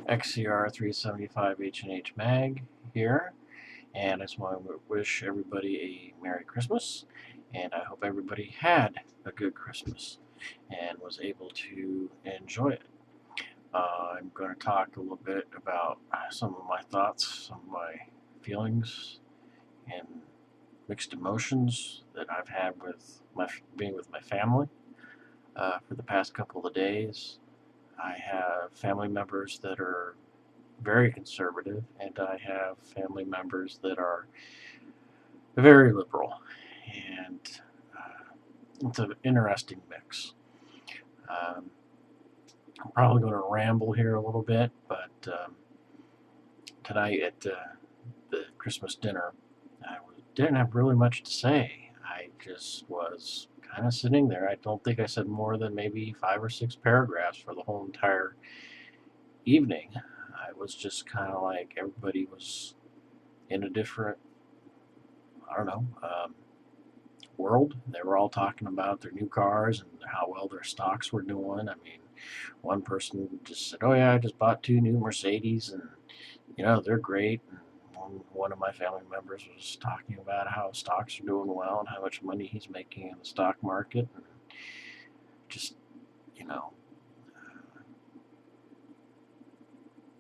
XCR 375 H&H Mag here, and I just want to wish everybody a Merry Christmas, and I hope everybody had a good Christmas and was able to enjoy it. I'm going to talk a little bit about some of my thoughts, some of my feelings, and mixed emotions that I've had with being with my family for the past couple of days. I have family members that are very conservative, and I have family members that are very liberal, and it's an interesting mix. Um, I'm probably going to ramble here a little bit, but tonight at the Christmas dinner, I didn't have really much to say. I just was kind of sitting there. I don't think I said more than maybe 5 or 6 paragraphs for the whole entire evening. I was just kind of like everybody was in a different, I don't know, world. They were all talking about their new cars and how well their stocks were doing. I mean, one person just said, "Oh yeah, I just bought 2 new Mercedes, and they're great." And one of my family members was talking about how stocks are doing well and how much money he's making in the stock market, and just you know,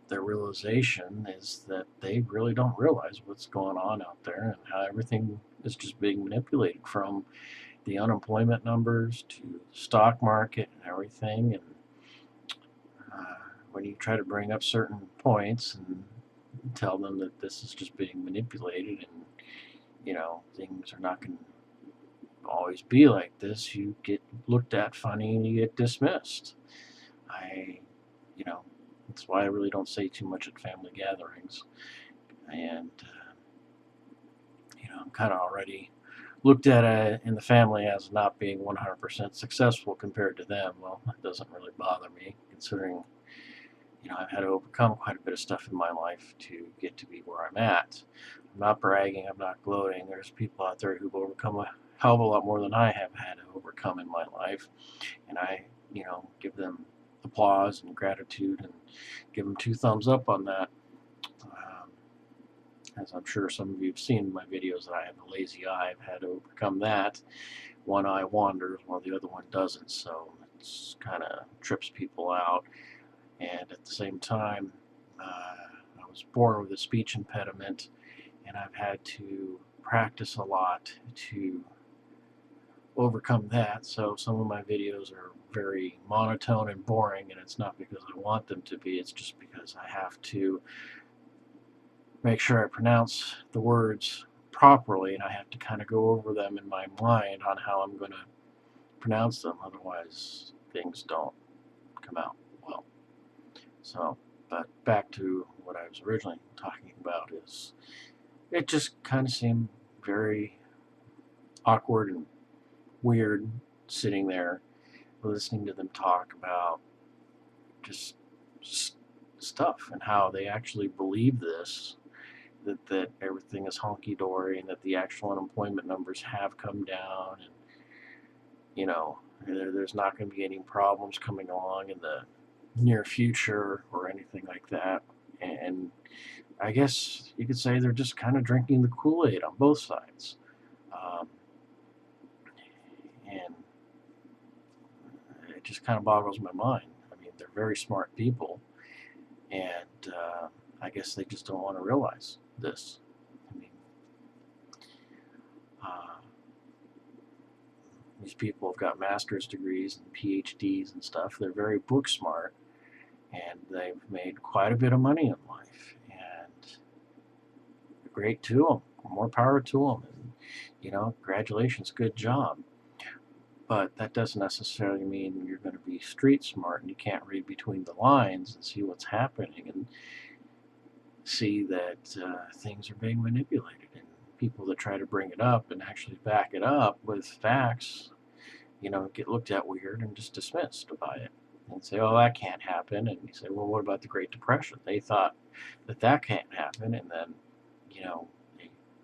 their realization is that they really don't realize what's going on out there and how everything is just being manipulated, from the unemployment numbers to the stock market and everything. And when you try to bring up certain points and tell them that this is just being manipulated and things are not going to always be like this, you get looked at funny and you get dismissed. I, you know, that's why I really don't say too much at family gatherings. And I'm kind of already looked at in the family as not being 100% successful compared to them. Well, that doesn't really bother me, considering I've had to overcome quite a bit of stuff in my life to get to be where I'm at. I'm not bragging, I'm not gloating. There's people out there who've overcome a hell of a lot more than I have had to overcome in my life, and I give them applause and gratitude and give them 2 thumbs up on that. Um, as I'm sure some of you have seen in my videos, that I have a lazy eye. I've had to overcome that. One eye wanders while the other one doesn't, so it's kind of trips people out. And at the same time, I was born with a speech impediment, and I've had to practice a lot to overcome that. So some of my videos are very monotone and boring, and it's not because I want them to be, it's just because I have to make sure I pronounce the words properly, and I have to kind of go over them in my mind on how I'm going to pronounce them. Otherwise, things don't come out well. So, but back to what I was originally talking about, is it just kind of seemed very awkward and weird sitting there listening to them talk about just stuff and how they actually believe this, that everything is honky-dory and that the actual unemployment numbers have come down, and there's not going to be any problems coming along in the near future or anything like that. And I guess you could say they're just kind of drinking the Kool-Aid on both sides. Um, and it just kind of boggles my mind. I mean, they're very smart people, and I guess they just don't want to realize this. I mean, uh, these people have got master's degrees and PhDs and stuff. They're very book smart, and they've made quite a bit of money in life. And great to them. More power to them. And, congratulations, good job. But that doesn't necessarily mean you're going to be street smart and you can't read between the lines and see what's happening and see that things are being manipulated. And people that try to bring it up and actually back it up with facts, get looked at weird and just dismissed by it. And say, "Oh, that can't happen." And you say, "Well, what about the Great Depression?" They thought that can't happen, and then,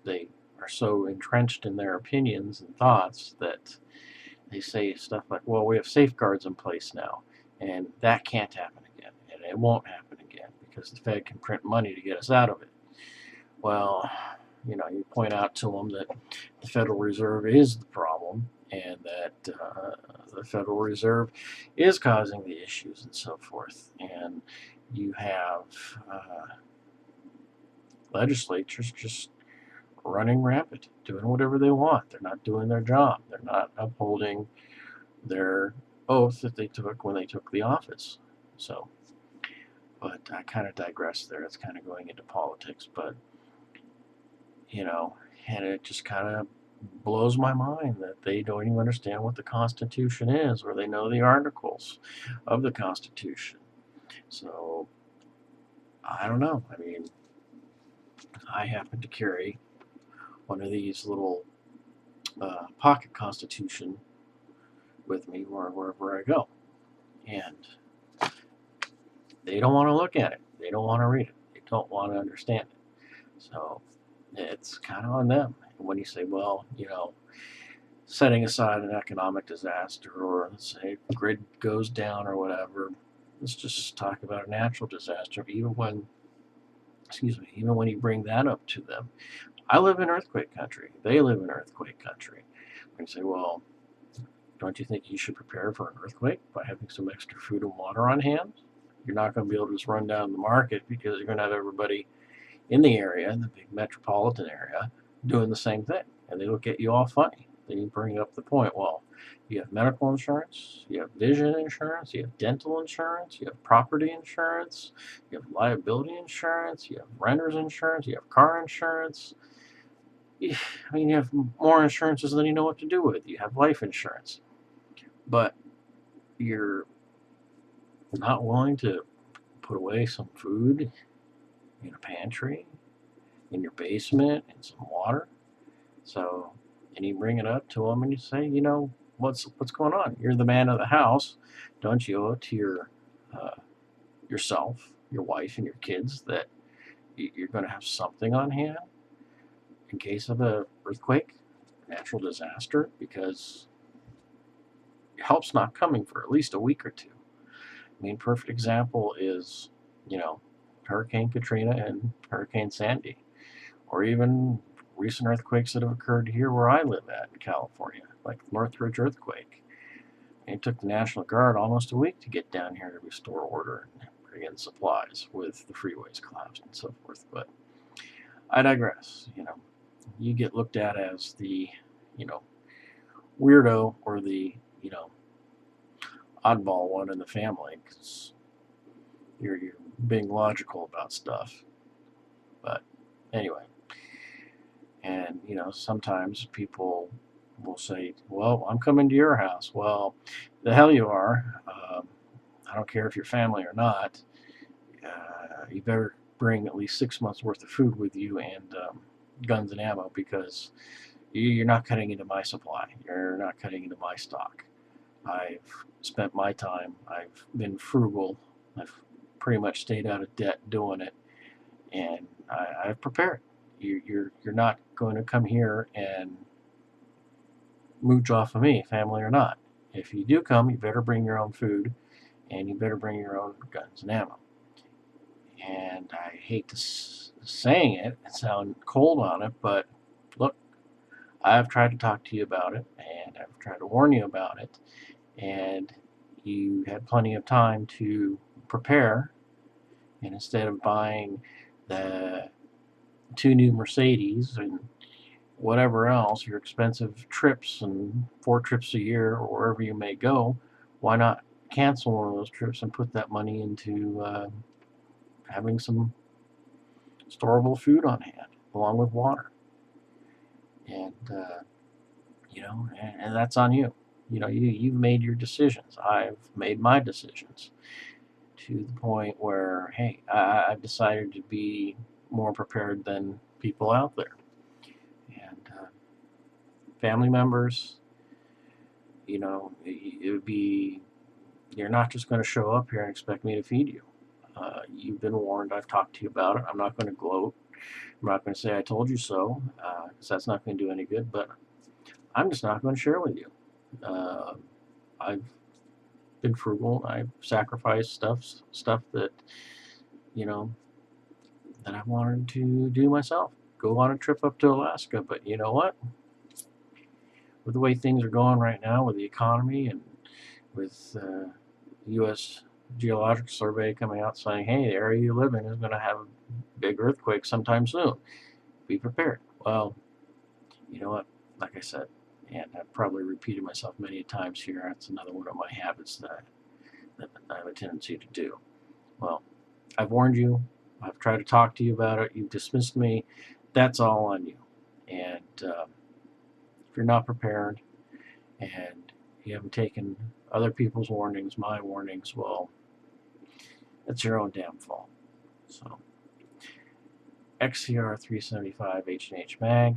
they are so entrenched in their opinions and thoughts that they say stuff like, "Well, we have safeguards in place now, and that can't happen again, and it won't happen again because the Fed can print money to get us out of it. Well, you point out to them that the Federal Reserve is the problem, and that the Federal Reserve is causing the issues and so forth. And you have legislatures just running rampant, doing whatever they want. They're not doing their job. They're not upholding their oath that they took when they took the office. So, but I kind of digress there. It's kind of going into politics, but and it just kind of blows my mind that they don't even understand what the Constitution is, or they know the articles of the Constitution. So, I don't know. I mean, I happen to carry one of these little pocket Constitution with me wherever I go, and they don't want to look at it. They don't want to read it. They don't want to understand it. So it's kind of on them. And when you say, well, setting aside an economic disaster, or let's say grid goes down or whatever, let's just talk about a natural disaster. Even when you bring that up to them, I live in earthquake country. They live in earthquake country. And you say, well, don't you think you should prepare for an earthquake by having some extra food and water on hand? You're not going to be able to just run down the market, because you're going to have everybody in the area, in the big metropolitan area, doing the same thing. And they look at you all funny. Then you bring up the point, well, you have medical insurance, you have vision insurance, you have dental insurance, you have property insurance, you have liability insurance, you have renter's insurance, you have car insurance. I mean, you have more insurances than you know what to do with. You have life insurance. But you're not willing to put away some food in a pantry, in your basement, and some water. So, and you bring it up to them and you say, what's going on? You're the man of the house. Don't you owe it to yourself, your wife, and your kids that you're going to have something on hand in case of a earthquake, natural disaster? Because help's not coming for at least a week or two. I mean, perfect example is, Hurricane Katrina and Hurricane Sandy, or even recent earthquakes that have occurred here where I live at in California, like Northridge earthquake. And it took the National Guard almost a week to get down here to restore order and bring in supplies with the freeways collapsed and so forth. But I digress. You get looked at as the, weirdo, or the, oddball one in the family, because you're being logical about stuff. But anyway, and sometimes people will say, well, I'm coming to your house. Well, the hell you are. I don't care if you're family or not. You better bring at least 6 months worth of food with you, and guns and ammo, because you're not cutting into my supply. You're not cutting into my stock. I've spent my time. I've been frugal. I've pretty much stayed out of debt doing it, and I've prepared. You're not going to come here and mooch off of me, family or not. If you do come, you better bring your own food, and you better bring your own guns and ammo. And I hate to saying it and sound cold on it, but look, I've tried to talk to you about it, and I've tried to warn you about it, and you had plenty of time to prepare. And instead of buying the 2 new Mercedes and whatever else, your expensive trips and 4 trips a year or wherever you may go, why not cancel one of those trips and put that money into having some storable food on hand along with water? And and that's on you. You've made your decisions. I've made my decisions, to the point where, hey, I've decided to be more prepared than people out there. And family members, it would be, you're not just going to show up here and expect me to feed you. You've been warned. I've talked to you about it. I'm not going to gloat. I'm not going to say I told you so, because that's not going to do any good. But I'm just not going to share with you. I've been frugal. I've sacrificed stuff that you know, that I wanted to do myself. Go on a trip up to Alaska. But you know what? With the way things are going right now with the economy and with U.S. Geological Survey coming out saying, hey, the area you live in is going to have a big earthquake sometime soon. Be prepared. Well, you know what? Like I said, and I've probably repeated myself many times here, that's another one of my habits that I have a tendency to do. Well, I've warned you. I've tried to talk to you about it. You've dismissed me. That's all on you. And if you're not prepared and you haven't taken other people's warnings, my warnings, well, it's your own damn fault. So, XCR 375 H&H Mag,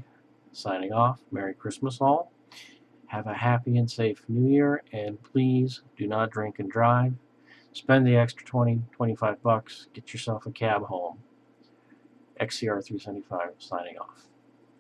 signing off. Merry Christmas all. Have a happy and safe New Year, and please do not drink and drive. Spend the extra 20, 25 bucks. Get yourself a cab home. XCR 375 signing off.